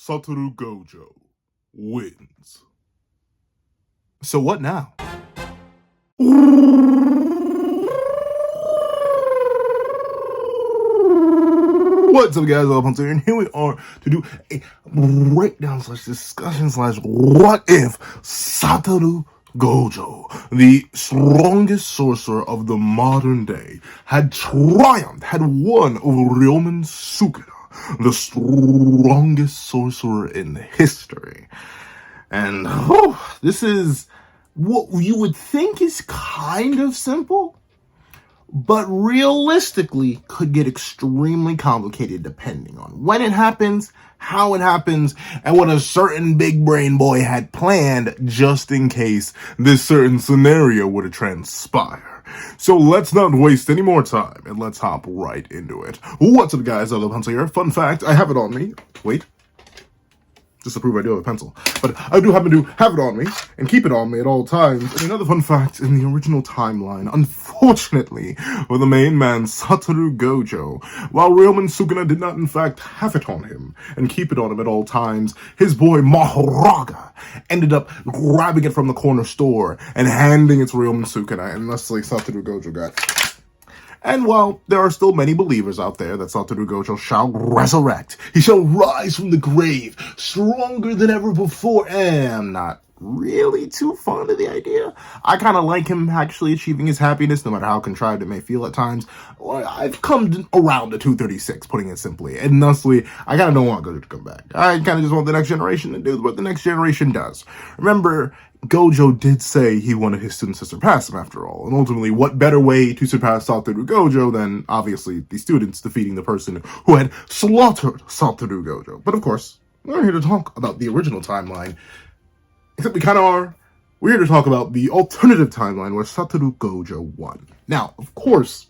Satoru Gojo wins. So what now? What's up, guys? I'm Hunter, and here we are to do a breakdown / discussion / what if Satoru Gojo, the strongest sorcerer of the modern day, had triumphed, had won over Ryomen Sukuna, the strongest sorcerer in history. And this is what you would think is kind of simple, but realistically could get extremely complicated depending on when it happens, how it happens, and what a certain big brain boy had planned just in case this certain scenario were to transpire. So let's not waste any more time and let's hop right into it. What's up, guys? I love Hunter here. Fun fact, I have it on me. Wait. Just to prove I do have a pencil. But I do happen to have it on me, and keep it on me at all times. And another fun fact, in the original timeline, unfortunately, for the main man, Satoru Gojo, while Ryomen Sukuna did not in fact have it on him, and keep it on him at all times, his boy Maharaga ended up grabbing it from the corner store, and handing it to Ryomen Sukuna, and thusly Satoru Gojo got... And while there are still many believers out there that Satoru Gojo shall resurrect, he shall rise from the grave, stronger than ever before, and I'm not really too fond of the idea. I kind of like him actually achieving his happiness, no matter how contrived it may feel at times. I've come around to 236, putting it simply, and thusly, I kind of don't want Gojo to come back. I kind of just want the next generation to do what the next generation does. Remember, Gojo did say he wanted his students to surpass him after all, and ultimately, what better way to surpass Satoru Gojo than, obviously, the students defeating the person who had slaughtered Satoru Gojo. But of course, we're here to talk about the original timeline, except we kind of are. We're here to talk about the alternative timeline where Satoru Gojo won. Now, of course,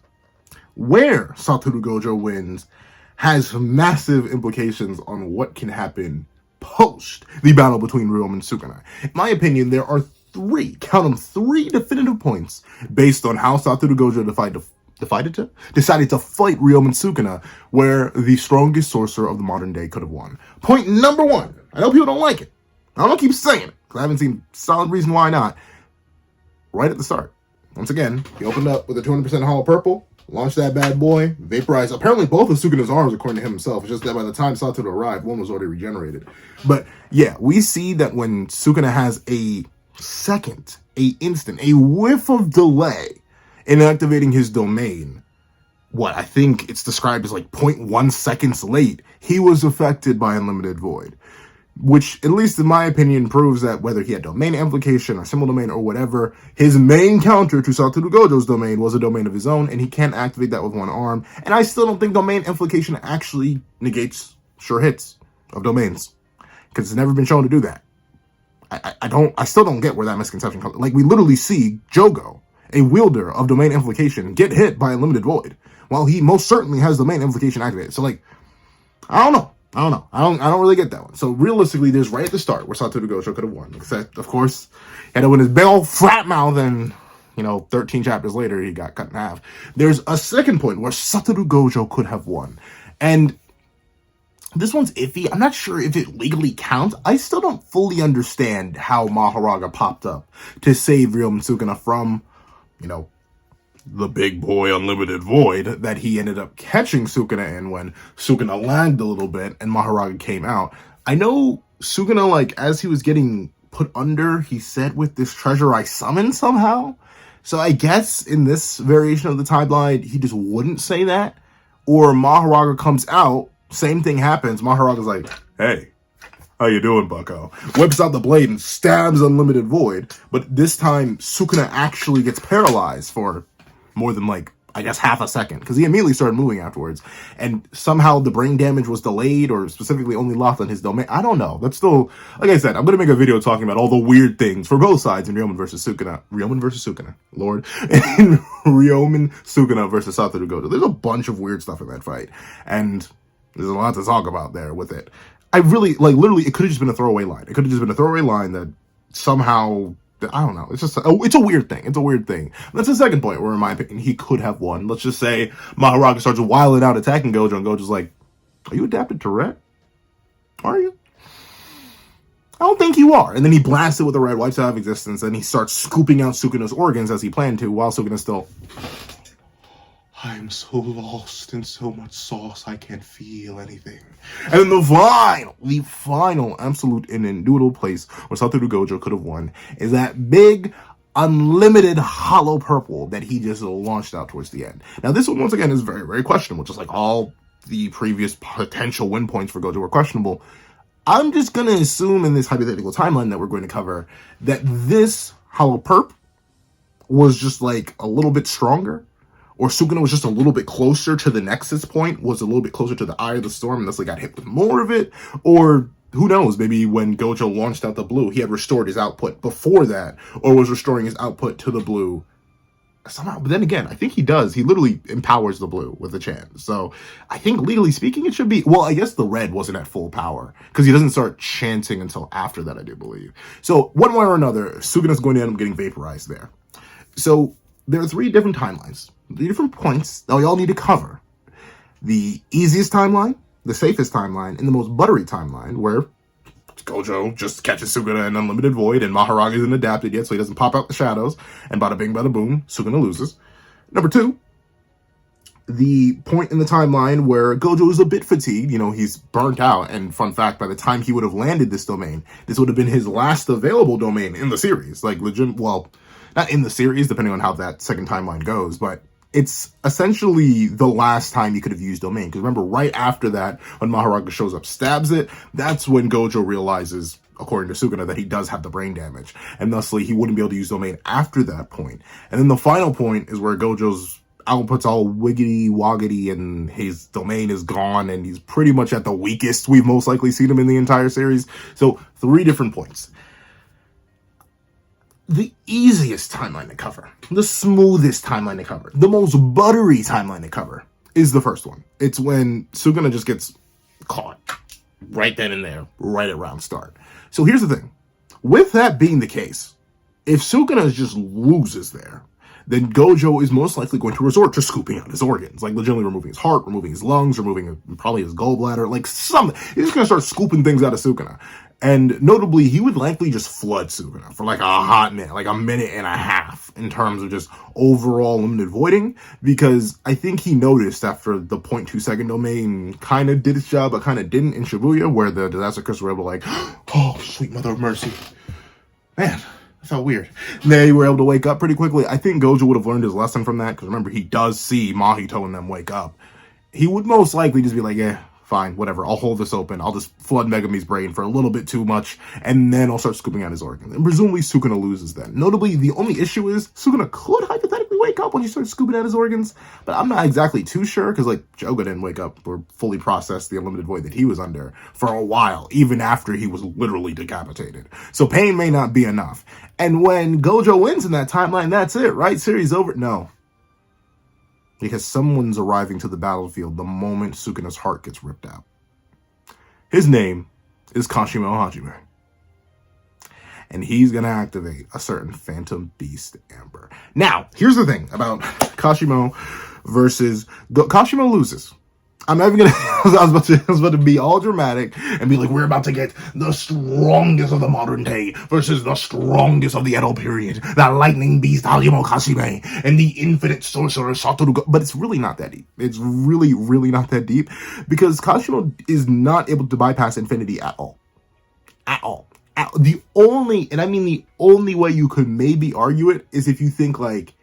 where Satoru Gojo wins has massive implications on what can happen post the battle between Ryomen and Sukuna. In my opinion, there are three definitive points based on how Satoru Gojo decided to fight Ryomen Sukuna, where the strongest sorcerer of the modern day could have won. Point number one. I know people don't like it. I'm gonna keep saying it, because I haven't seen solid reason why not. Right at the start. Once again, he opened up with a 200% hollow purple, launched that bad boy, vaporized apparently both of Sukuna's arms, according to him himself. It's just that by the time Satoru arrived, one was already regenerated. But yeah, we see that when Sukuna has a second, a whiff of delay in activating his domain, I think it's described as like 0.1 seconds late, he was affected by Unlimited Void. Which, at least in my opinion, proves that whether he had domain amplification or symbol domain or whatever, his main counter to Satoru Gojo's domain was a domain of his own, and he can't activate that with one arm. And I still don't think domain amplification actually negates sure hits of domains, because it's never been shown to do that. I still don't get where that misconception comes. Like, we literally see Jogo, a wielder of domain amplification, get hit by Unlimited Void, while he most certainly has domain amplification activated. So, like, I don't know. I don't really get that one. So realistically, there's right at the start where Satoru Gojo could have won. Except, of course, he had to win his big old frat mouth, and 13 chapters later, he got cut in half. There's a second point where Satoru Gojo could have won. And this one's iffy. I'm not sure if it legally counts. I still don't fully understand how Maharaga popped up to save Ryomen Sukuna from, the big boy Unlimited Void that he ended up catching Sukuna in when Sukuna lagged a little bit and Maharaga came out. I know Sukuna, as he was getting put under, he said, "With this treasure I summoned," somehow. So I guess in this variation of the timeline, he just wouldn't say that. Or Maharaga comes out, same thing happens, Maharaga's like, "Hey, how you doing, bucko?" Whips out the blade and stabs Unlimited Void. But this time, Sukuna actually gets paralyzed for more than half a second, because he immediately started moving afterwards, and somehow the brain damage was delayed, or specifically only locked on his domain. I don't know. That's still, like I said, I'm gonna make a video talking about all the weird things for both sides in Ryomen versus Sukuna, Lord, and Ryomen Sukuna versus Satoru Gojo. There's a bunch of weird stuff in that fight, and there's a lot to talk about there with it. I really, literally, it could have just been a throwaway line. It could have just been a throwaway line that somehow, I don't know. It's just, it's a weird thing. It's a weird thing. That's the second point where, in my opinion, he could have won. Let's just say Maharaga starts wilding out attacking Gojo, and Gojo's like, "Are you adapted to Ret? Are you?" I don't think you are. And then he blasts it with the red, wipes out of existence, and he starts scooping out Sukuna's organs as he planned to, while Sukuna's still... I'm so lost in so much sauce, I can't feel anything. And then the final absolute and indubitable place where Satoru Gojo could have won is that big, unlimited hollow purple that he just launched out towards the end. Now, this one, once again, is very, very questionable, just like all the previous potential win points for Gojo were questionable. I'm just going to assume in this hypothetical timeline that we're going to cover that this hollow perp was just like a little bit stronger, or Sukuna was just a little bit closer to the nexus point, was a little bit closer to the eye of the storm, and thus they got hit with more of it, or who knows, maybe when Gojo launched out the blue, he had restored his output before that, or was restoring his output to the blue somehow. But then again, I think he does. He literally empowers the blue with a chant. So I think legally speaking, it should be, well, I guess the red wasn't at full power because he doesn't start chanting until after that, I do believe. So one way or another, Sukuna's going to end up getting vaporized there. So there are 3 different timelines, 3 different points that we all need to cover. The easiest timeline, the safest timeline, and the most buttery timeline, where Gojo just catches Sukuna in Unlimited Void, and Maharage isn't adapted yet, so he doesn't pop out the shadows, and bada bing, bada boom, Sukuna loses. Number 2, the point in the timeline where Gojo is a bit fatigued, he's burnt out, and fun fact, by the time he would have landed this domain, this would have been his last available domain in the series. Like, legit, well, not in the series, depending on how that second timeline goes, but it's essentially the last time he could have used domain. Because remember, right after that, when Maharage shows up, stabs it, that's when Gojo realizes, according to Sukuna, that he does have the brain damage. And thusly, he wouldn't be able to use domain after that point. And then the final point is where Gojo's output's all wiggity woggity and his domain is gone and he's pretty much at the weakest we've most likely seen him in the entire series. So 3 different points. The easiest timeline to cover, the smoothest timeline to cover, the most buttery timeline to cover is the first one. It's when Sukuna just gets caught right then and there, right at round start. So here's the thing. With that being the case, if Sukuna just loses there, then Gojo is most likely going to resort to scooping out his organs, like legitimately removing his heart, removing his lungs, removing probably his gallbladder, like something. He's just going to start scooping things out of Sukuna. And notably, he would likely just flood Sukuna for like a hot minute, like a minute and a half in terms of just overall limited voiding, because I think he noticed after the 0.2 second domain kind of did its job, but kind of didn't in Shibuya, where the disaster crystals were able to like, oh, sweet mother of mercy. Man, that felt weird. They were able to wake up pretty quickly. I think Gojo would have learned his lesson from that, because remember, he does see Mahito and them wake up. He would most likely just be like, yeah, fine, whatever, I'll hold this open. I'll just flood Megumi's brain for a little bit too much, and then I'll start scooping out his organs. And presumably Sukuna loses then. Notably, the only issue is Sukuna could hypothetically wake up when you start scooping out his organs, but I'm not exactly too sure, because like Joga didn't wake up or fully process the unlimited void that he was under for a while, even after he was literally decapitated. So pain may not be enough. And when Gojo wins in that timeline, that's it, right? Series over? No. Because someone's arriving to the battlefield the moment Sukuna's heart gets ripped out. His name is Kashimo Hajime. And he's going to activate a certain Phantom Beast Amber. Now, here's the thing about Kashimo versus... Kashimo loses. I'm not even gonna. I was about to be all dramatic and be like, we're about to get the strongest of the modern day versus the strongest of the Edo period, the lightning beast hajimekashimo and the infinite sorcerer Satoru. But it's really not that deep. It's really, really not that deep, because Kashimo is not able to bypass infinity at all. At all. The only, and I mean the only way you could maybe argue it is if you think like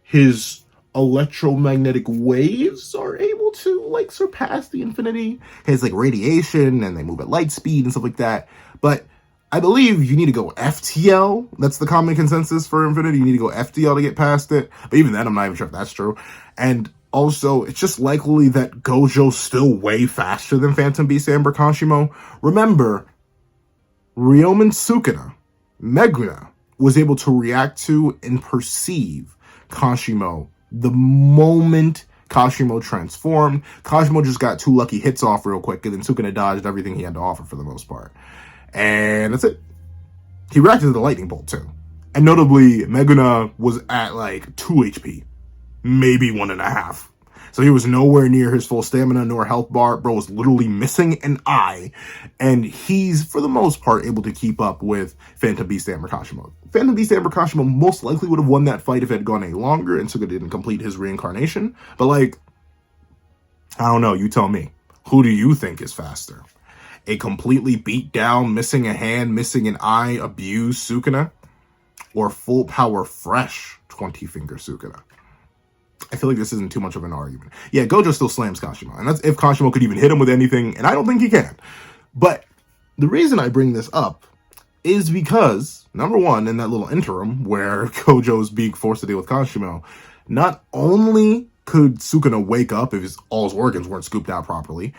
his electromagnetic waves are able to like surpass the infinity. His like radiation, and they move at light speed and stuff like that. But I believe you need to go FTL. That's the common consensus for infinity. You need to go FTL to get past it. But even then, I'm not even sure if that's true. And also, it's just likely that Gojo's still way faster than Phantom Beast Amber Kashimo. Remember, Ryomen Sukuna, Meguna, was able to react to and perceive Kashimo the moment Kashimo transformed. Kashimo just got 2 lucky hits off real quick, and then Sukuna dodged everything he had to offer for the most part. And that's it. He reacted to the lightning bolt too. And notably, Meguna was at like 2 HP. Maybe 1.5. So he was nowhere near his full stamina nor health bar. Bro was literally missing an eye. And he's, for the most part, able to keep up with Phantom Beast and Hajimekashimo. Phantom Beast and Hajimekashimo most likely would have won that fight if it had gone any longer and Sukuna didn't complete his reincarnation. But, like, I don't know. You tell me. Who do you think is faster? A completely beat down, missing a hand, missing an eye, abused Sukuna? Or full power, fresh 20-finger Sukuna? I feel like this isn't too much of an argument. Yeah, Gojo still slams Kashimo. And that's if Kashimo could even hit him with anything. And I don't think he can. But the reason I bring this up is because, number one, in that little interim where Gojo's being forced to deal with Kashimo, not only could Sukuna wake up if all his organs weren't scooped out properly,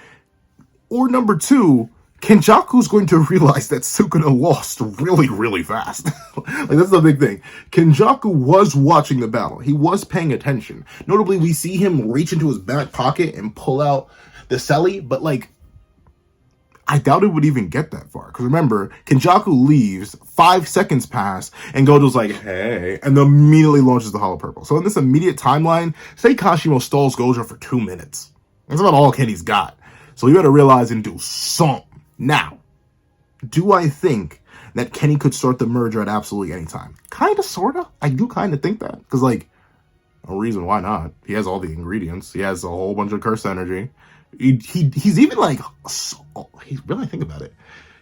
or number two, Kenjaku's going to realize that Sukuna lost really, really fast. Like, that's the big thing. Kenjaku was watching the battle. He was paying attention. Notably, we see him reach into his back pocket and pull out the celly, but, like, I doubt it would even get that far. Because remember, Kenjaku leaves, 5 seconds pass, and Gojo's like, hey, and then immediately launches the Hollow Purple. So in this immediate timeline, say Kashimo stalls Gojo for 2 minutes. That's about all Kenny's got. So you gotta realize and do something. Now, do I think that Kenny could start the merger at absolutely any time? Kinda, sorta. I do kinda think that. Because, like, no reason why not. He has all the ingredients. He has a whole bunch of cursed energy. He's even, like, he's really, think about it.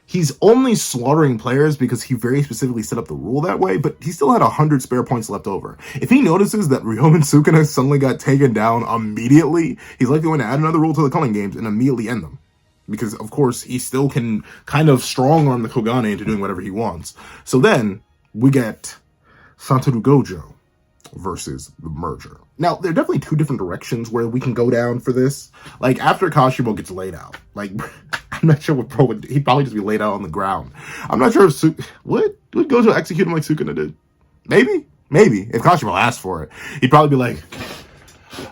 He's only slaughtering players because he very specifically set up the rule that way, but he still had 100 spare points left over. If he notices that Ryomen Sukuna suddenly got taken down immediately, he's likely going to add another rule to the Culling Games and immediately end them. Because, of course, he still can kind of strong-arm the Kogane into doing whatever he wants. So then, we get Satoru Gojo versus the merger. Now, there are definitely two different directions where we can go down for this. Like, after Kashimo gets laid out, like, I'm not sure what Pro would do. He'd probably just be laid out on the ground. I'm not sure if would Gojo execute him like Sukuna did? Maybe. If Kashimo asked for it, he'd probably be like,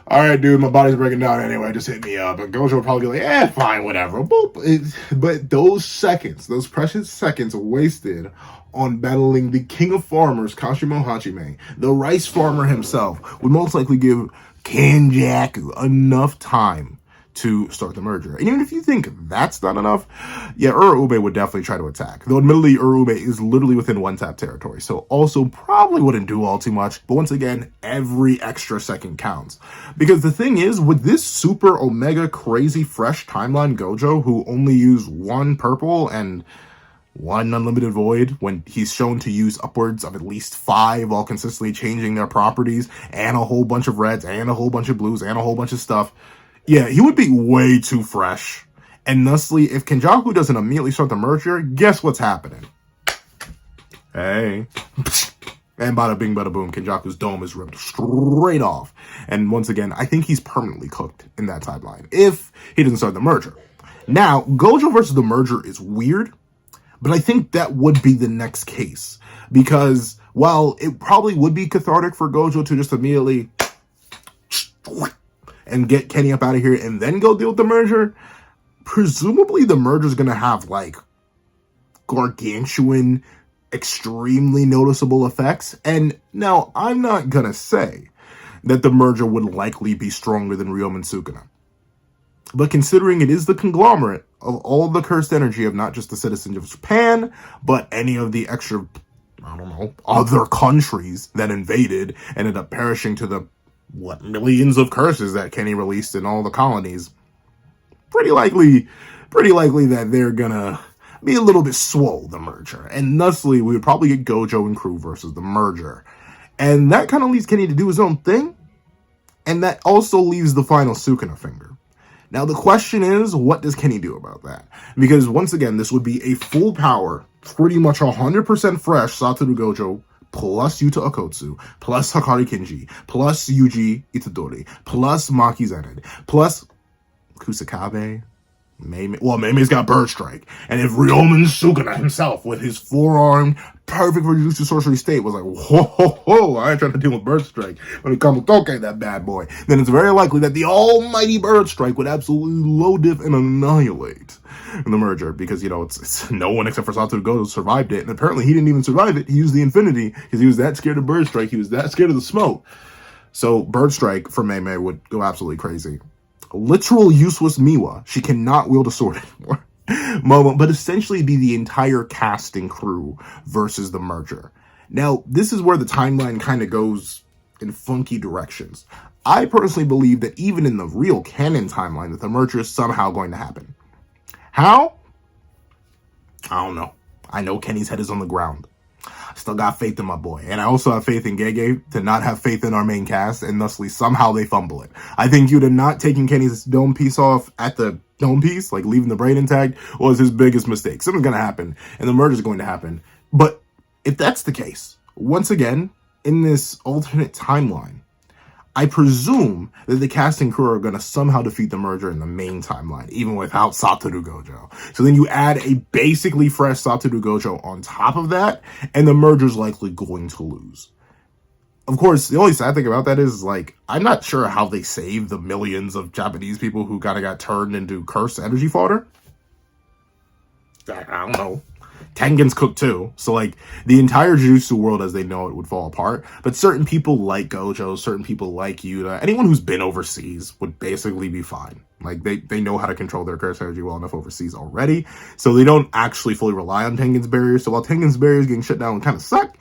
all right, dude, my body's breaking down anyway, just hit me up. And Gojo would probably be like, fine, whatever. Boop. But those seconds, those precious seconds wasted on battling the king of farmers, Kashimo Hajime, the rice farmer himself, would most likely give Kenjaku enough time to start the merger. And even if you think that's not enough, yeah, Urube would definitely try to attack. Though admittedly, Urube is literally within one-tap territory, so also probably wouldn't do all too much. But once again, every extra second counts. Because the thing is, with this super omega crazy fresh timeline Gojo, who only used 1 purple and 1 unlimited void, when he's shown to use upwards of at least 5 while consistently changing their properties, and a whole bunch of reds, and a whole bunch of blues, and a whole bunch of stuff, yeah, he would be way too fresh. And thusly, if Kenjaku doesn't immediately start the merger, guess what's happening? Hey. And bada bing, bada boom, Kenjaku's dome is ripped straight off. And once again, I think he's permanently cooked in that timeline, if he doesn't start the merger. Now, Gojo versus the merger is weird, but I think that would be the next case. Because while it probably would be cathartic for Gojo to just immediately and get Kenny up out of here and then go deal with the merger, presumably the merger's going to have, like, gargantuan, extremely noticeable effects. And now, I'm not going to say that the merger would likely be stronger than Ryomen Sukuna. But considering it is the conglomerate of all the cursed energy of not just the citizens of Japan, but any of the extra, I don't know, other countries that invaded and ended up perishing to the millions of curses that Kenny released in all the colonies, pretty likely that they're gonna be a little bit swole, the merger. And thusly, we would probably get Gojo and crew versus the merger. And that kind of leaves Kenny to do his own thing. And that also leaves the final Sukuna finger. Now, the question is, what does Kenny do about that? Because, once again, this would be a full power, pretty much 100% fresh Satoru Gojo, plus Yuta Okotsu, plus Hakari Kinji, plus Yuji Itadori, plus Maki Zened, plus Kusakabe, Mei's got Bird Strike. And if Ryomen Sukuna himself, with his forearm, perfect for Jujutsu Sorcery State, was like, whoa, I ain't trying to deal with Bird Strike. When it comes to Toke, that bad boy, then it's very likely that the almighty Bird Strike would absolutely low diff and annihilate the merger. Because, you know, it's no one except for Satoru Gojo survived it. And apparently he didn't even survive it. He used the Infinity because he was that scared of Bird Strike. He was that scared of the smoke. So Bird Strike for Mei Mei would go absolutely crazy. Literal useless Miwa. She cannot wield a sword anymore. Moment, but essentially be the entire cast and crew versus the merger. Now, this is where the timeline kind of goes in funky directions. I personally believe that even in the real canon timeline, that the merger is somehow going to happen. How? I don't know. I know Kenny's head is on the ground. I still got faith in my boy. And I also have faith in Gege to not have faith in our main cast, and thusly somehow they fumble it. I think Yuta not taking Kenny's dome piece off at the dome piece, like leaving the brain intact, was his biggest mistake. Something's going to happen, and the merger is going to happen. But if that's the case, once again, in this alternate timeline, I presume that the cast and crew are going to somehow defeat the merger in the main timeline, even without Satoru Gojo. So then you add a basically fresh Satoru Gojo on top of that, and the merger's likely going to lose. Of course, the only sad thing about that is, like, I'm not sure how they saved the millions of Japanese people who kind of got turned into cursed energy fodder. I don't know. Tengen's cooked too. So, like, the entire Jujutsu world as they know it would fall apart. But certain people like Gojo, certain people like Yuta, anyone who's been overseas would basically be fine. Like, they know how to control their curse energy well enough overseas already. So they don't actually fully rely on Tengen's barriers. So while Tengen's barriers getting shut down kind of suck,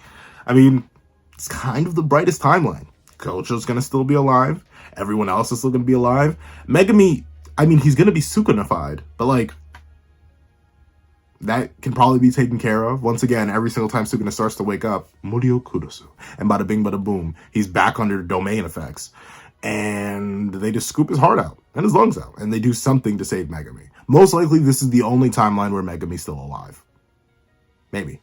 I mean, it's kind of the brightest timeline. Gojo's going to still be alive. Everyone else is still going to be alive. Megami, I mean, he's going to be Sukunified. But, like, that can probably be taken care of. Once again, every single time Sukuna starts to wake up, Murio Kudosu. And bada bing, bada boom, he's back under domain effects. And they just scoop his heart out and his lungs out. And they do something to save Megami. Most likely, this is the only timeline where Megami's still alive. Maybe.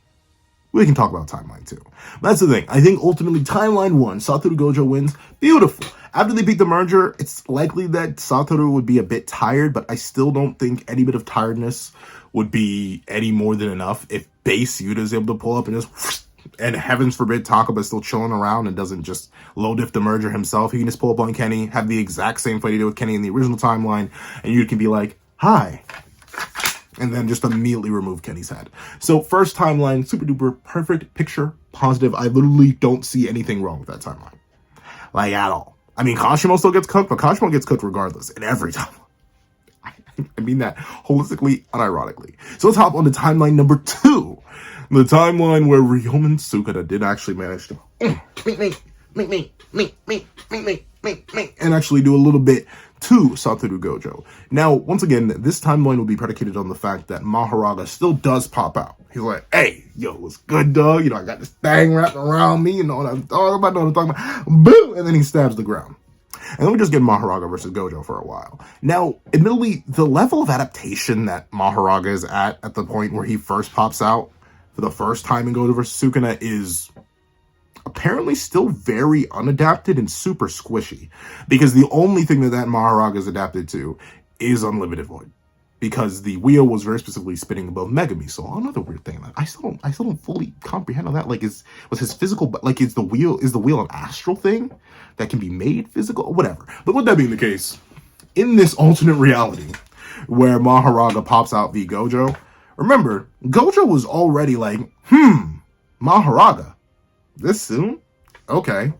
We can talk about timeline too. But that's the thing. I think ultimately timeline 1, Satoru Gojo wins. Beautiful. After they beat the merger, it's likely that Satoru would be a bit tired, but I still don't think any bit of tiredness would be any more than enough if base Yuta is able to pull up and just, and heavens forbid Takaba's still chilling around and doesn't just low diff the merger himself. He can just pull up on Kenny, have the exact same fight he did with Kenny in the original timeline, and Yuta can be like, hi. And then just immediately remove Kenny's head. So first timeline, super duper, perfect, picture, positive. I literally don't see anything wrong with that timeline. Like, at all. I mean, Kashimo still gets cooked, but Kashimo gets cooked regardless in every time. I mean that holistically, unironically. So let's hop on to timeline number 2. The timeline where Ryomen Sukuna did actually manage to and actually do a little bit to Satoru Gojo. Now, once again, this timeline will be predicated on the fact that Mahoraga still does pop out. He's like, hey, yo, what's good, dog? You know, I got this thing wrapped around me. You know what I'm talking about? Know what I'm talking about? Boom! And then he stabs the ground. And then we just get Mahoraga versus Gojo for a while. Now, admittedly, the level of adaptation that Mahoraga is at the point where he first pops out for the first time in Gojo versus Sukuna is apparently still very unadapted and super squishy. Because the only thing that Mahoraga is adapted to is Unlimited Void. Because the wheel was very specifically spinning above Megami. So another weird thing, like, I still don't fully comprehend on that. Like, was his physical, like, is the wheel an astral thing that can be made physical? Whatever. But with that being the case, in this alternate reality where Mahoraga pops out v Gojo, remember, Gojo was already like, Mahoraga, this soon? Okay.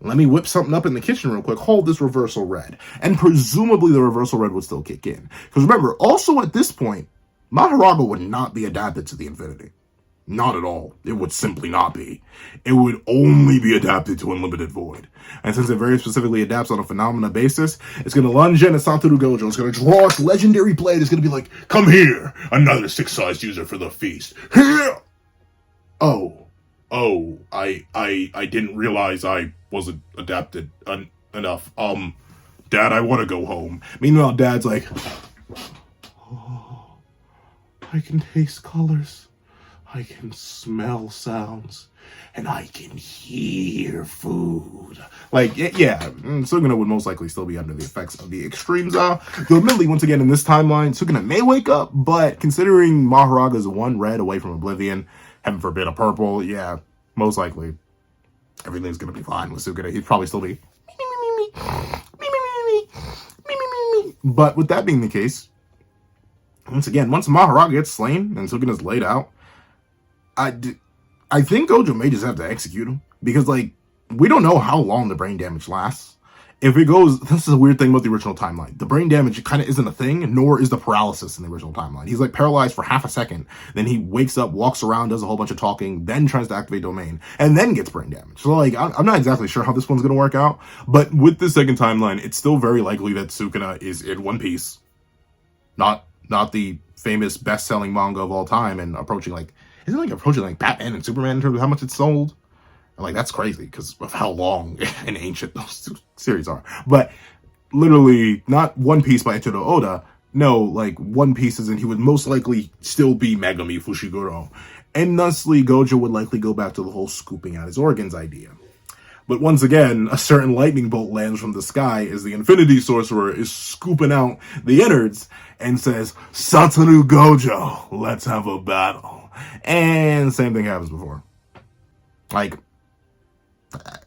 Let me whip something up in the kitchen real quick. Hold this reversal red. And presumably the reversal red would still kick in. Because remember, also at this point, Mahoraga would not be adapted to the Infinity. Not at all. It would simply not be. It would only be adapted to Unlimited Void. And since it very specifically adapts on a phenomena basis, it's going to lunge in at Satoru Gojo. It's going to draw its legendary blade. It's going to be like, come here, another 6-sized user for the feast. Here! Oh, I didn't realize I wasn't adapted enough. Dad, I want to go home. Meanwhile, Dad's like, oh, I can taste colors. I can smell sounds. And I can hear food. Like, yeah, Sukuna would most likely still be under the effects of the extremes. Though admittedly, once again, in this timeline, Sukuna may wake up, but considering Mahoraga's 1 red away from Oblivion, heaven forbid a purple, yeah, most likely everything's gonna be fine with Sukuna. He'd probably still be but with that being the case, once again, once Mahoraga gets slain and Sukuna's laid out, I think Gojo may just have to execute him. Because, like, we don't know how long the brain damage lasts. If it goes, this is a weird thing about the original timeline. The brain damage kind of isn't a thing, nor is the paralysis in the original timeline. He's like paralyzed for half a second, then he wakes up, walks around, does a whole bunch of talking, then tries to activate domain, and then gets brain damage. So like, I'm not exactly sure how this one's gonna work out, but with the second timeline, it's still very likely that Sukuna is in One Piece, not the famous best-selling manga of all time, and approaching like, isn't it like approaching like Batman and Superman in terms of how much it's sold? Like, that's crazy because of how long and ancient those two series are. But literally, not One Piece by Eiichiro Oda. No, like, One Piece is, and he would most likely still be Megami Fushiguro. And thusly, Gojo would likely go back to the whole scooping out his organs idea. But once again, a certain lightning bolt lands from the sky as the Infinity Sorcerer is scooping out the innards and says, Satoru Gojo, let's have a battle. And same thing happens before. Like,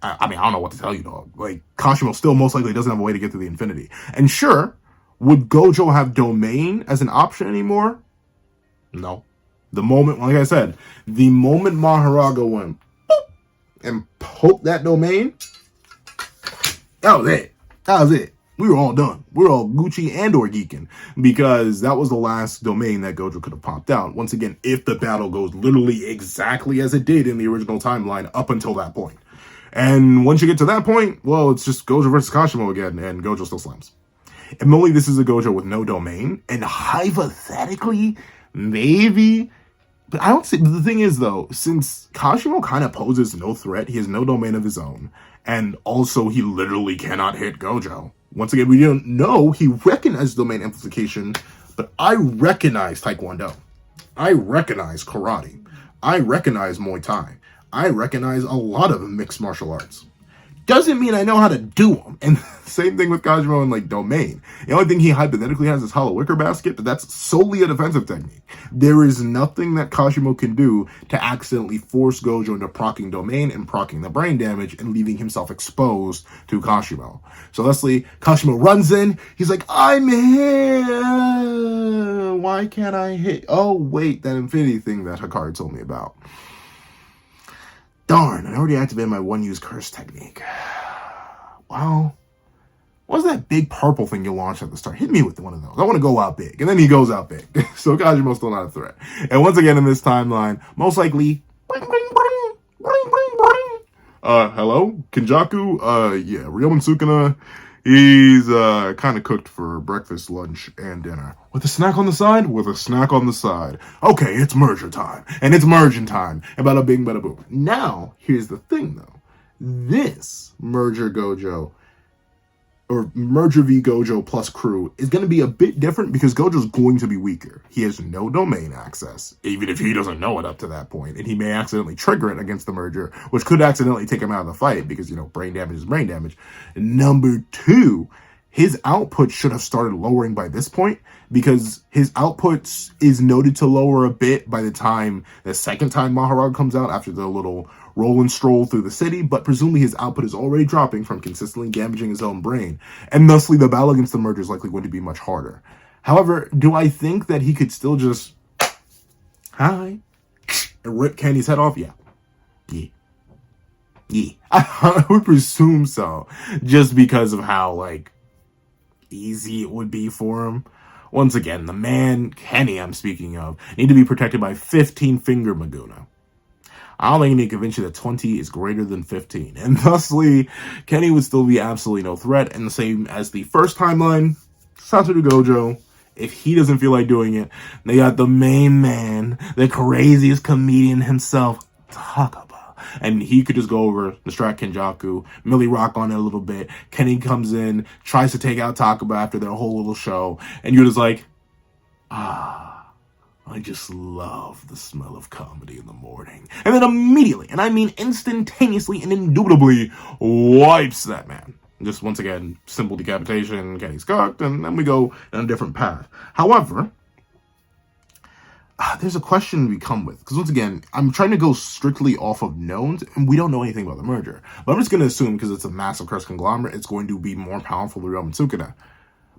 I mean, I don't know what to tell you, dog. Like, Kashimo still most likely doesn't have a way to get to the infinity. And sure, would Gojo have domain as an option anymore? No. The moment, like I said, the moment Maharaga went boop, and poked that domain, that was it. That was it. We were all done. We were all Gucci and or geeking because that was the last domain that Gojo could have popped out. Once again, if the battle goes literally exactly as it did in the original timeline up until that point. And once you get to that point, well, it's just Gojo versus Kashimo again, and Gojo still slams. And only this is a Gojo with no domain, and hypothetically, maybe, but I don't see, the thing is though, since Kashimo kind of poses no threat, he has no domain of his own, and also he literally cannot hit Gojo. Once again, we don't know, he recognized domain amplification, but I recognize Taekwondo. I recognize karate. I recognize Muay Thai. I recognize a lot of mixed martial arts. Doesn't mean I know how to do them. And same thing with Kashimo and like domain. The only thing he hypothetically has is hollow wicker basket, but that's solely a defensive technique. There is nothing that Kashimo can do to accidentally force Gojo into proccing domain and proccing the brain damage and leaving himself exposed to Kashimo. So thusly, Kashimo runs in. He's like, I'm here. Why can't I hit? Oh, wait, that infinity thing that Hikari told me about. Darn, I already activated my one-use curse technique. Wow. What's that big purple thing you launched at the start? Hit me with one of those. I want to go out big. And then he goes out big. So Kashimo's still not a threat. And once again in this timeline, most likely... hello? Kenjaku? Yeah, Ryomen Sukuna. He's kind of cooked for breakfast, lunch, and dinner. With a snack on the side? With a snack on the side. Okay, it's merger time. And it's merging time. And bada bing, bada boom. Now, here's the thing, though. This merger Gojo, or merger v Gojo plus crew, is going to be a bit different because Gojo's going to be weaker. He has no domain access, even if he doesn't know it up to that point. And he may accidentally trigger it against the merger, which could accidentally take him out of the fight because, you know, brain damage is brain damage. Number two, his output should have started lowering by this point because his output is noted to lower a bit by the time the second time Maharaga comes out after the little roll and stroll through the city, but presumably his output is already dropping from consistently damaging his own brain, and thusly the battle against the merger is likely going to be much harder. However, do I think that he could still just, hi, and rip Kenny's head off? Yeah. I would presume so, just because of how, like, easy it would be for him. Once again, the man, Kenny I'm speaking of, need to be protected by 15-finger Maguna. I don't think any can convince you that 20 is greater than 15. And thusly, Kenny would still be absolutely no threat. And the same as the first timeline, Satoru Gojo, if he doesn't feel like doing it, they got the main man, the craziest comedian himself, Takaba. And he could just go over, distract Kenjaku, Millie rock on it a little bit. Kenny comes in, tries to take out Takaba after their whole little show. And you're just like, I just love the smell of comedy in the morning. And then immediately, and I mean instantaneously and indubitably, wipes that man. Just once again, simple decapitation, Kenny's cooked, and then we go in a different path. However, there's a question we come with. Because once again, I'm trying to go strictly off of knowns, and we don't know anything about the merger. But I'm just going to assume, because it's a massive cursed conglomerate, it's going to be more powerful than Ryomen Sukuna.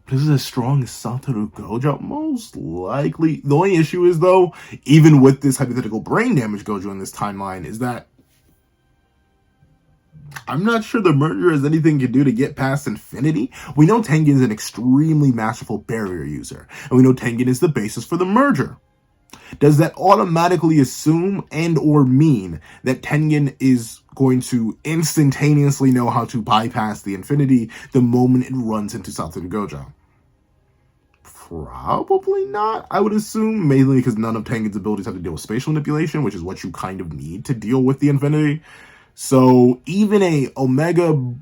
But is it as strong as Satoru Gojo? Most likely. The only issue is, though, even with this hypothetical brain damage Gojo in this timeline, is that I'm not sure the merger has anything to do to get past infinity. We know Tengen is an extremely masterful barrier user, and we know Tengen is the basis for the merger. Does that automatically assume and or mean that Tengen is going to instantaneously know how to bypass the infinity the moment it runs into Satoru Gojo? Probably not, I would assume, mainly because none of Tengen's abilities have to deal with spatial manipulation, which is what you kind of need to deal with the infinity. So even a Omega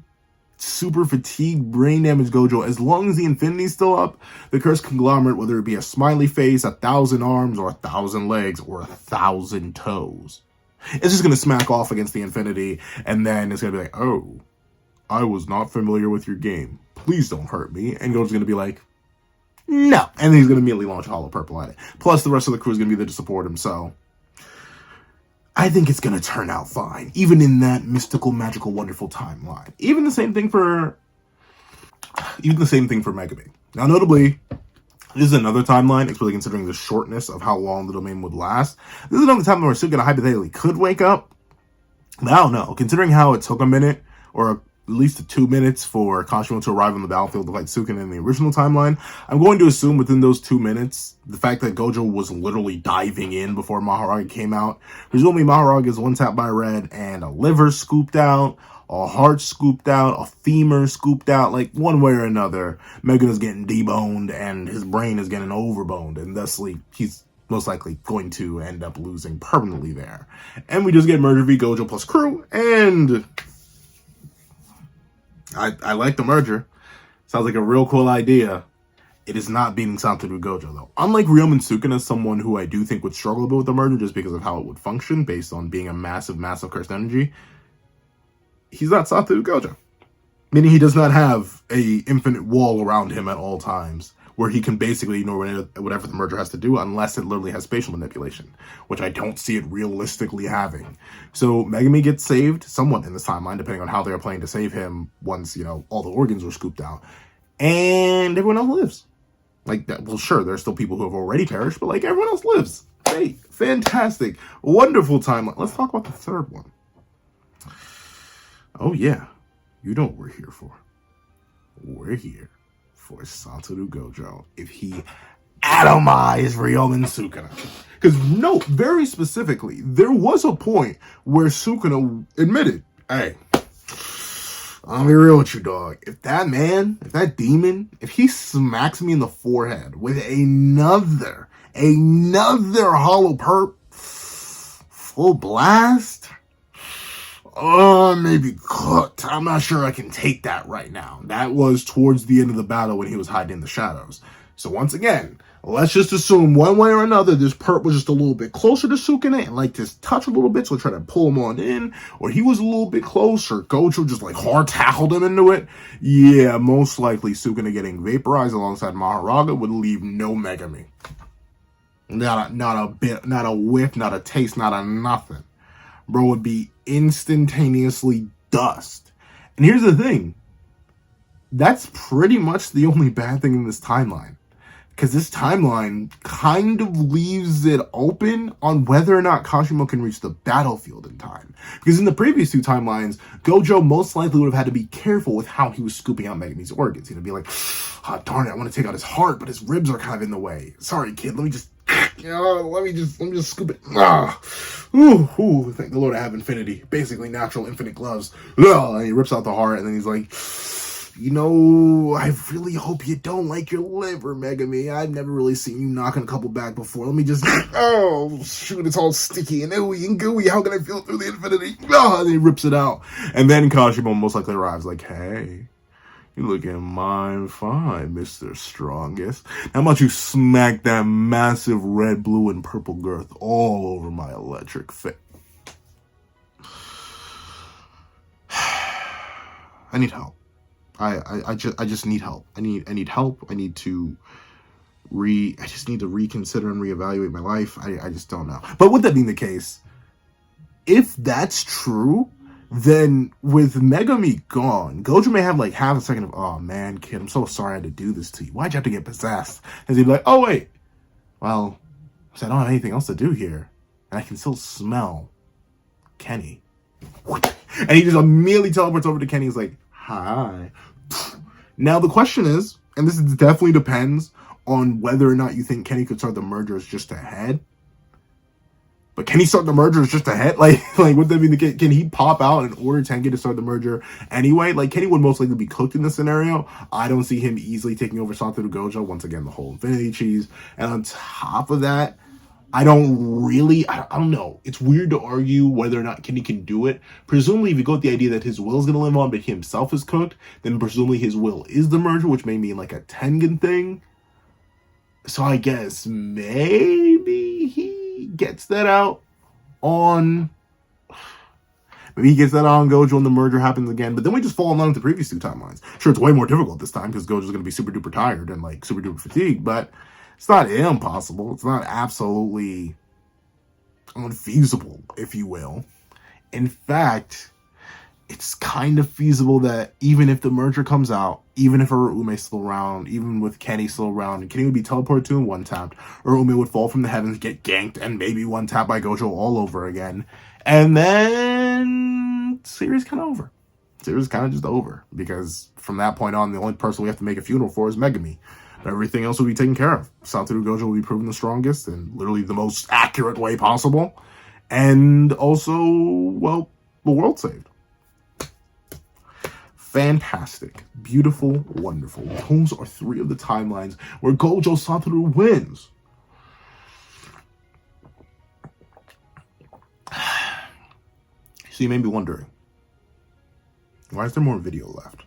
super fatigued brain damage Gojo, as long as the infinity's still up, the cursed conglomerate, whether it be a smiley face, 1,000 arms, or 1,000 legs, or 1,000 toes, it's just gonna smack off against the infinity, and then it's gonna be like, oh, I was not familiar with your game. Please don't hurt me. And Gojo's gonna be like, no. And then he's gonna immediately launch Hollow Purple at it. Plus the rest of the crew is gonna be there to support him, so I think it's going to turn out fine, even in that mystical, magical, wonderful timeline. Even the same thing for Megami. Now, notably, this is another timeline, especially considering the shortness of how long the domain would last. This is another time where Sukuna hypothetically could wake up. But I don't know. Considering how it took a minute, or at least 2 minutes for Kashimo to arrive on the battlefield to fight Sukuna in the original timeline, I'm going to assume within those 2 minutes, the fact that Gojo was literally diving in before Maharage came out, presumably Maharage is one tapped by red and a liver scooped out, a heart scooped out, a femur scooped out, like one way or another, Megan is getting deboned and his brain is getting overboned, and thusly he's most likely going to end up losing permanently there. And we just get Merger v Gojo plus crew, and I like the merger. Sounds like a real cool idea. It is not beating Satoru Gojo, though. Unlike Ryomen Sukuna, someone who I do think would struggle a bit with the merger just because of how it would function based on being a massive, massive cursed energy, he's not Satoru Gojo. Meaning he does not have a infinite wall around him at all times where he can basically ignore whatever the merger has to do unless it literally has spatial manipulation, which I don't see it realistically having. So Megami gets saved somewhat in this timeline, depending on how they're planning to save him once, all the organs were scooped out. And everyone else lives. Like, that. Well, sure, there's still people who have already perished, but, everyone else lives. Great. Fantastic. Wonderful timeline. Let's talk about the third one. Oh, yeah. You know what we're here for. We're here for Satoru Gojo if he atomized Ryomen Sukuna. Because note, very specifically, there was a point where Sukuna admitted, hey, I'll be real with you, dog. If that demon, if he smacks me in the forehead with another hollow perp full blast, maybe cooked. I'm not sure I can take that right now. That was towards the end of the battle when he was hiding in the shadows. So once again, let's just assume one way or another, this perp was just a little bit closer to Sukuna and just touch a little bit, so try to pull him on in, or he was a little bit closer. Gojo just hard tackled him into it. Yeah, most likely Sukuna getting vaporized alongside Maharaga would leave no Megami. Not a bit, not a whiff, not a taste, not a nothing. Bro would be instantaneously dust. And here's the thing. That's pretty much the only bad thing in this timeline. Because this timeline kind of leaves it open on whether or not Kashimo can reach the battlefield in time. Because in the previous 2 timelines, Gojo most likely would have had to be careful with how he was scooping out Megami's organs. He'd be like, oh, darn it, I want to take out his heart, but his ribs are kind of in the way. Sorry, kid, let me just scoop it. Ooh, thank the Lord I have infinity. Basically natural infinite gloves. And he rips out the heart, and then he's like, I really hope you don't like your liver, Megami. I've never really seen you knocking a couple back before. Let me just, shoot, it's all sticky and ooey and gooey. How can I feel through the infinity? And he rips it out. And then Kashimo most likely arrives like, hey, you looking fine, Mr. Strongest. How about you smack that massive red, blue, and purple girth all over my electric face? I need help. I just need help. I need help. I just need to reconsider and reevaluate my life. I just don't know. But with that being the case, if that's true, then with Megami gone, Gojo may have half a second of, oh man, kid, I'm so sorry I had to do this to you. Why'd you have to get possessed? And he'd be like, oh wait, well, I don't have anything else to do here. And I can still smell Kenny. And he just immediately teleports over to Kenny. He's like, hi. Now the question is, and this definitely depends on whether or not you think Kenny could start the merger as just a head. But can he start the merger as just a head? Like would that be the case? Can he pop out and order Tengen to start the merger anyway? Like, Kenny would most likely be cooked in this scenario. I don't see him easily taking over Satoru Gojo. Once again, the whole Infinity Cheese. And on top of that, I don't know. It's weird to argue whether or not Kenny can do it. Presumably, if you go with the idea that his will is going to live on, but he himself is cooked, then presumably his will is the merger, which may mean like a Tengen thing. So I guess maybe he gets that out on... Maybe he gets that out on Gojo and the merger happens again. But then we just fall in line with the previous two timelines. Sure, it's way more difficult this time because Gojo's going to be super duper tired and like super duper fatigued, but it's not impossible. It's not absolutely unfeasible, if you will. In fact, it's kind of feasible that even if the merger comes out, even if Ryomen's still around, even with Kenny still around, and Kenny would be teleported to and one-tapped, Ryomen would fall from the heavens, get ganked, and maybe one-tapped by Gojo all over again. And then series kind of over. Series kind of just over. Because from that point on, the only person we have to make a funeral for is Megami. Everything else will be taken care of. Satoru Gojo will be proven the strongest and literally the most accurate way possible. And also, well, the world saved. Fantastic. Beautiful. Wonderful. Those are three of the timelines where Gojo Satoru wins. So you may be wondering, why is there more video left?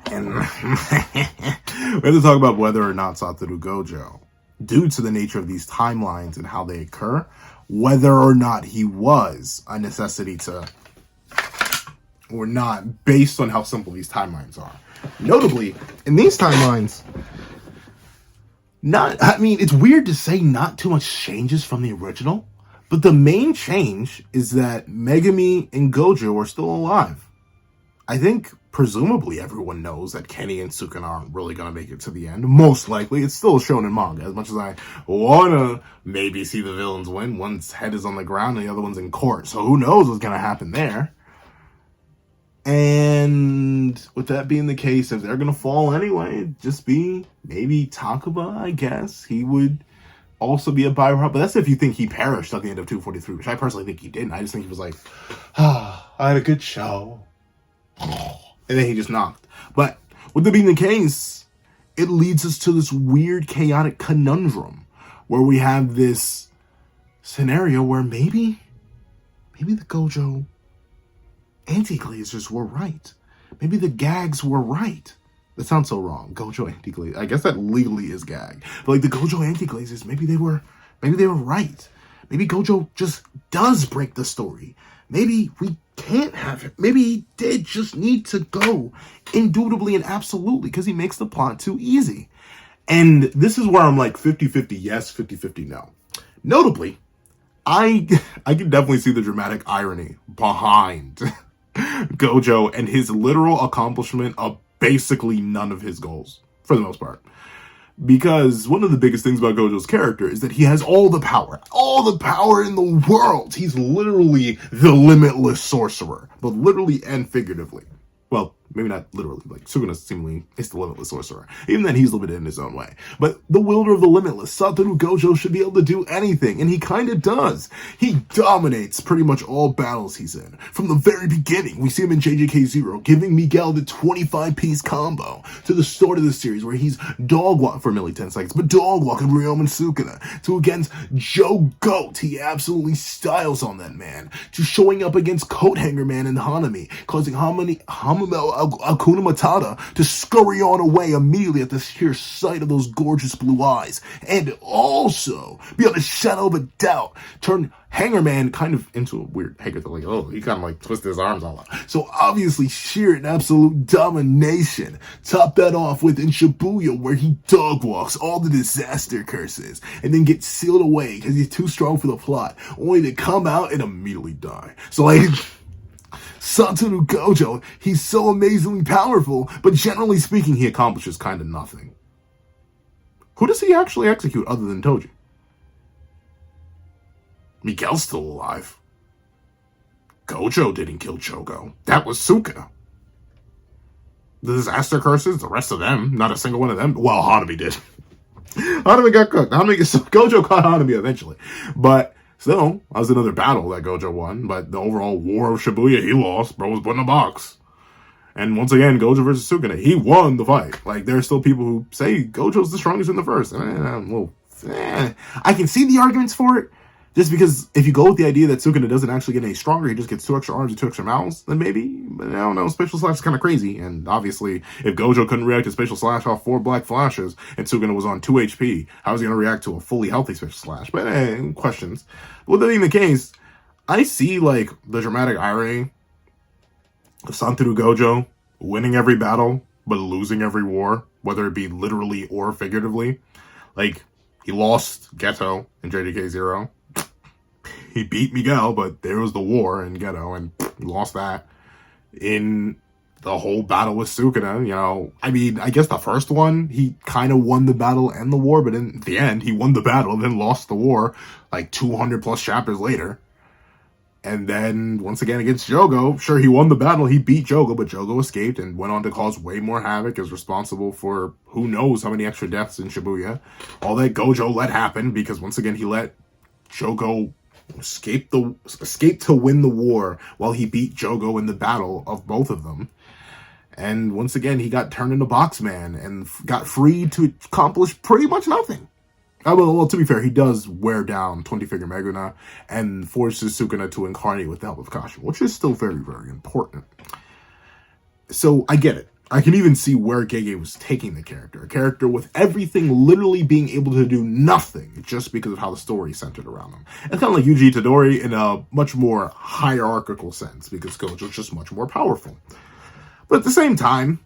And we have to talk about whether or not Satoru Gojo, due to the nature of these timelines and how they occur, whether or not he was a necessity to, or not, based on how simple these timelines are. Notably, in these timelines, it's weird to say not too much changes from the original, but the main change is that Megami and Gojo are still alive. I think presumably everyone knows that Kenny and Sukuna aren't really going to make it to the end. Most likely, it's still shown in manga. As much as I want to maybe see the villains win, one's head is on the ground and the other one's in court. So who knows what's going to happen there. And with that being the case, if they're going to fall anyway, it'd just be maybe Takuba, I guess. He would also be a byproduct. But that's if you think he perished at the end of 243, which I personally think he didn't. I just think he was like, I had a good show. And then he just knocked. But with that being the case, it leads us to this weird, chaotic conundrum where we have this scenario where maybe the Gojo anti-glazers were right. Maybe the gags were right. That sounds so wrong. Gojo anti-glazers. I guess that legally is gag. But like the Gojo anti-glazers, maybe they were right. Maybe Gojo just does break the story. Maybe we can't have it. Maybe he did just need to go indubitably and absolutely because he makes the plot too easy. And this is where I'm like 50-50 yes, 50-50 no. Notably, I can definitely see the dramatic irony behind Gojo and his literal accomplishment of basically none of his goals, for the most part. Because one of the biggest things about Gojo's character is that he has all the power in the world. He's literally the limitless sorcerer, but literally and figuratively. Well, maybe not literally, like Sukuna seemingly is the limitless sorcerer. Even then, he's limited in his own way. But the wielder of the limitless, Satoru Gojo, should be able to do anything, and he kind of does. He dominates pretty much all battles he's in. From the very beginning, we see him in JJK 0, giving Miguel the 25-piece combo, to the start of the series, where he's dog-walk for nearly 10 seconds, but dog-walking Ryomen Sukuna, to against Joe Goat, he absolutely styles on that man, to showing up against Coat Hanger Man and Hanami, causing Akuna Matata to scurry on away immediately at the sheer sight of those gorgeous blue eyes, and also, beyond a shadow of a doubt, turn Hangerman kind of into a weird hanger, like, oh, he kind of like twisted his arms all out. So obviously sheer and absolute domination. Top that off with in Shibuya, where he dog walks all the disaster curses and then gets sealed away because he's too strong for the plot, only to come out and immediately die. So like, Satoru Gojo, he's so amazingly powerful, but generally speaking, he accomplishes kind of nothing. Who does he actually execute other than Toji? Miguel's still alive. Gojo didn't kill Chogo. That was Sukuna. The disaster curses, the rest of them, not a single one of them. Well, Hanami did. Hanami got cooked. Gojo caught Hanami eventually. But still, that was another battle that Gojo won. But the overall war of Shibuya, he lost. Bro was put in a box. And once again, Gojo versus Sukuna, he won the fight. Like, there are still people who say Gojo's the strongest in the first. I can see the arguments for it. Just because if you go with the idea that Sukuna doesn't actually get any stronger, he just gets 2 extra arms and 2 extra mouths, then maybe. But I don't know, Spatial Slash is kind of crazy. And obviously, if Gojo couldn't react to Spatial Slash off 4 black flashes, and Sukuna was on 2 HP, how was he going to react to a fully healthy Spatial Slash? But questions. With that being the case, I see, like, the dramatic irony of Satoru Gojo winning every battle, but losing every war, whether it be literally or figuratively. Like, he lost Geto in JDK 0. He beat Miguel, but there was the war in Geto, and he lost that. In the whole battle with Sukuna, you know, I mean, I guess the first one, he kind of won the battle and the war, but in the end, he won the battle, then lost the war, like 200 plus chapters later. And then, once again, against Jogo, sure, he won the battle, he beat Jogo, but Jogo escaped and went on to cause way more havoc, is responsible for who knows how many extra deaths in Shibuya. All that Gojo let happen, because once again, he let Jogo escape to win the war while he beat Jogo in the battle of both of them. And once again, he got turned into Boxman and got free to accomplish pretty much nothing. Well, to be fair, he does wear down 20-figure Meguna and forces Sukuna to incarnate with the help of Kashimo, which is still very, very important. So I get it. I can even see where Gege was taking the character. A character with everything literally being able to do nothing just because of how the story centered around him. It's kind of like Yuji Itadori in a much more hierarchical sense, because Gojo's just much more powerful. But at the same time,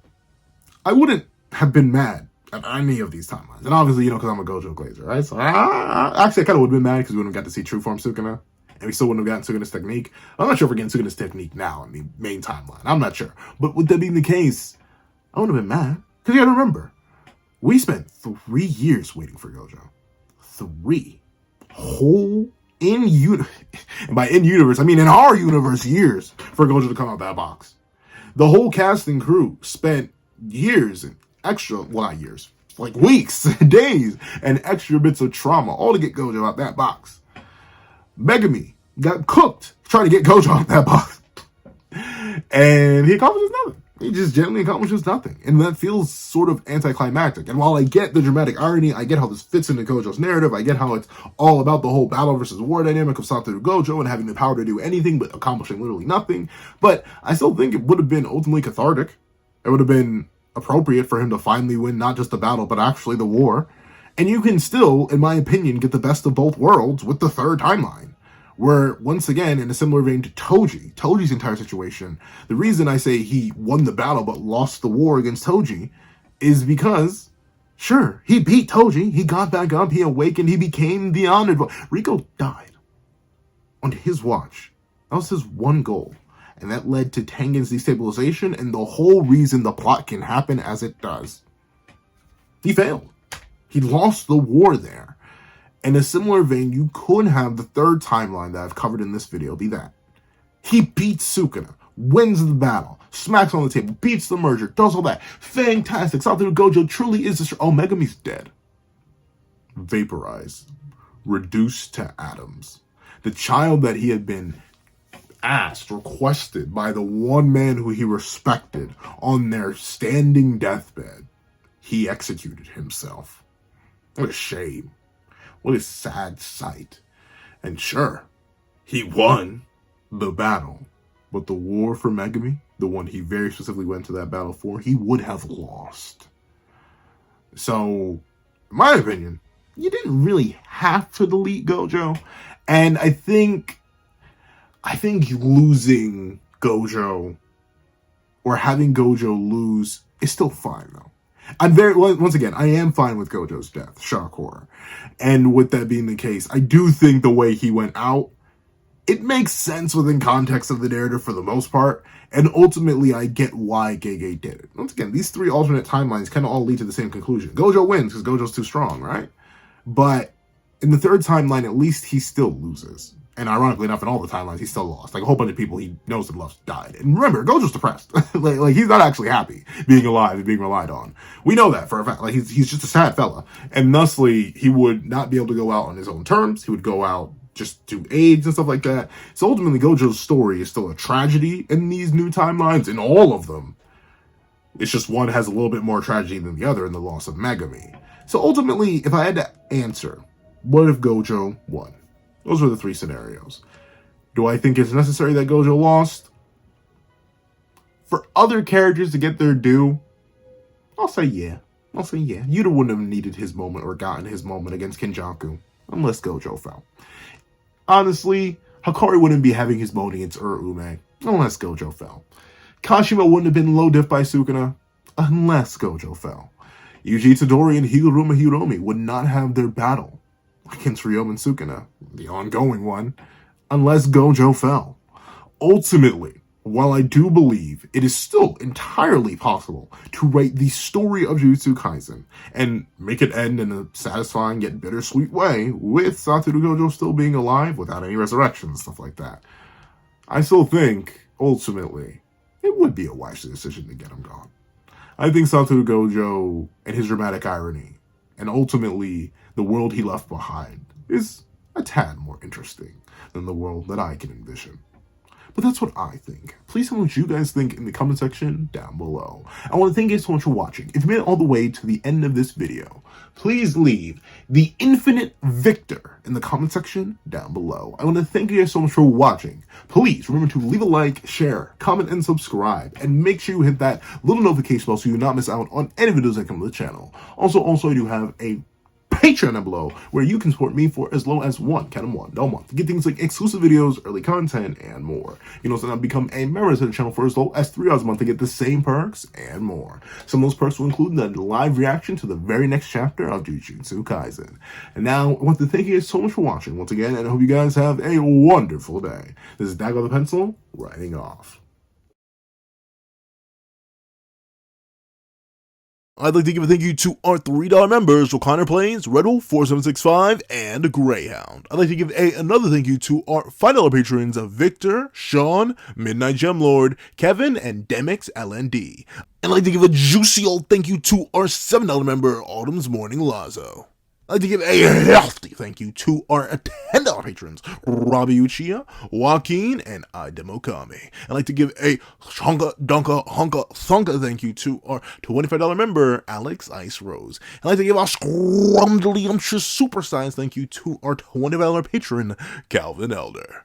I wouldn't have been mad at any of these timelines. And obviously, you know, because I'm a Gojo glazer, right? So actually, I kind of would have been mad because we wouldn't have got to see True Form Sukuna. And we still wouldn't have gotten Sukuna's technique. I'm not sure if we're getting Sukuna's technique now in the main timeline. I'm not sure. But with that being the case, I wouldn't have been mad. Because you gotta remember, we spent 3 years waiting for Gojo. 3 whole and by in-universe, I mean in our universe, years for Gojo to come out that box. The whole cast and crew spent years and extra, well, not years, like weeks, days, and extra bits of trauma, all to get Gojo out that box. Megami got cooked trying to get Gojo out that box. And he accomplishes nothing. He just generally accomplishes nothing. And that feels sort of anticlimactic. And while I get the dramatic irony, I get how this fits into Gojo's narrative, I get how it's all about the whole battle versus war dynamic of Satoru Gojo and having the power to do anything but accomplishing literally nothing. But I still think it would have been ultimately cathartic. It would have been appropriate for him to finally win not just the battle, but actually the war. And you can still, in my opinion, get the best of both worlds with the third timeline. Where, once again, in a similar vein to Toji's entire situation, the reason I say he won the battle but lost the war against Toji is because, sure, he beat Toji, he got back up, he awakened, he became the honored one. Riko died on his watch. That was his one goal. And that led to Tengen's destabilization and the whole reason the plot can happen as it does. He failed. He lost the war there. In a similar vein, you could have the third timeline that I've covered in this video be that. He beats Sukuna, wins the battle, smacks on the table, beats the merger, does all that. Fantastic. Satoru Gojo truly is the... Oh, Megami's dead. Vaporized. Reduced to atoms. The child that he had been requested by the one man who he respected on their standing deathbed, he executed himself. What a shame. What a sad sight. And sure, he won the battle. But the war for Megami, the one he very specifically went to that battle for, he would have lost. So, in my opinion, you didn't really have to delete Gojo. And I think losing Gojo, or having Gojo lose, is still fine, though. Once again, I am fine with Gojo's death, shock horror. And with that being the case, I do think the way he went out, it makes sense within context of the narrative for the most part, and ultimately I get why Gege did it. Once again, these 3 alternate timelines kind of all lead to the same conclusion. Gojo wins because Gojo's too strong, right? But in the third timeline, at least he still loses. And ironically enough, in all the timelines, he's still lost. Like, a whole bunch of people he knows and loves died. And remember, Gojo's depressed. like, he's not actually happy being alive and being relied on. We know that for a fact. Like, he's just a sad fella. And thusly, he would not be able to go out on his own terms. He would go out just to AIDS and stuff like that. So ultimately, Gojo's story is still a tragedy in these new timelines, in all of them. It's just one has a little bit more tragedy than the other in the loss of Megami. So ultimately, if I had to answer, what if Gojo won? Those are the three scenarios. Do I think it's necessary that Gojo lost? For other characters to get their due, I'll say yeah. Yuta wouldn't have needed his moment or gotten his moment against Kenjaku unless Gojo fell. Honestly, Hakari wouldn't be having his moment against Urume unless Gojo fell. Kashima wouldn't have been low diff by Sukuna unless Gojo fell. Yuji Itadori and Higuruma Hiromi would not have their battle against Ryomen Sukuna, the ongoing one, unless Gojo fell. Ultimately, while I do believe it is still entirely possible to write the story of Jujutsu Kaisen and make it end in a satisfying yet bittersweet way, with Satoru Gojo still being alive without any resurrection and stuff like that, I still think, ultimately, it would be a wise decision to get him gone. I think Satoru Gojo and his dramatic irony, and ultimately the world he left behind, is a tad more interesting than the world that I can envision. But that's what I think. Please tell me what you guys think in the comment section down below. I want to thank you so much for watching. If you made it all the way to the end of this video, please leave the infinite victor in the comment section down below. I want to thank you guys so much for watching. Please remember to leave a like, share, comment, and subscribe. And make sure you hit that little notification bell so you do not miss out on any videos that come to the channel. Also, I do have a Patreon down below where you can support me for as low as $1 a month to get things like exclusive videos, early content, and more. You can also now become a member to the channel for as low as $3 a month to get the same perks and more. Some of those perks will include the live reaction to the very next chapter of Jujutsu Kaisen. And now, I want to thank you guys so much for watching once again, and I hope you guys have a wonderful day. This is Dago the Pencil, writing off. I'd like to give a thank you to our $3 members, Wakanda Plains, Redwell 4765, and Greyhound. I'd like to give another thank you to our $5 patrons of Victor, Sean, Midnight Gemlord, Kevin, and Demix LND. I'd like to give a juicy old thank you to our $7 member, Autumn's Morning Lazo. I'd like to give a healthy thank you to our $10 patrons, Robbie Uchiha, Joaquin, and Idemokami. I'd like to give a shonka dunka honka thunka thank you to our $25 member, Alex Ice Rose. I'd like to give a scrumdiddlyumptious super science thank you to our $25 patron, Calvin Elder.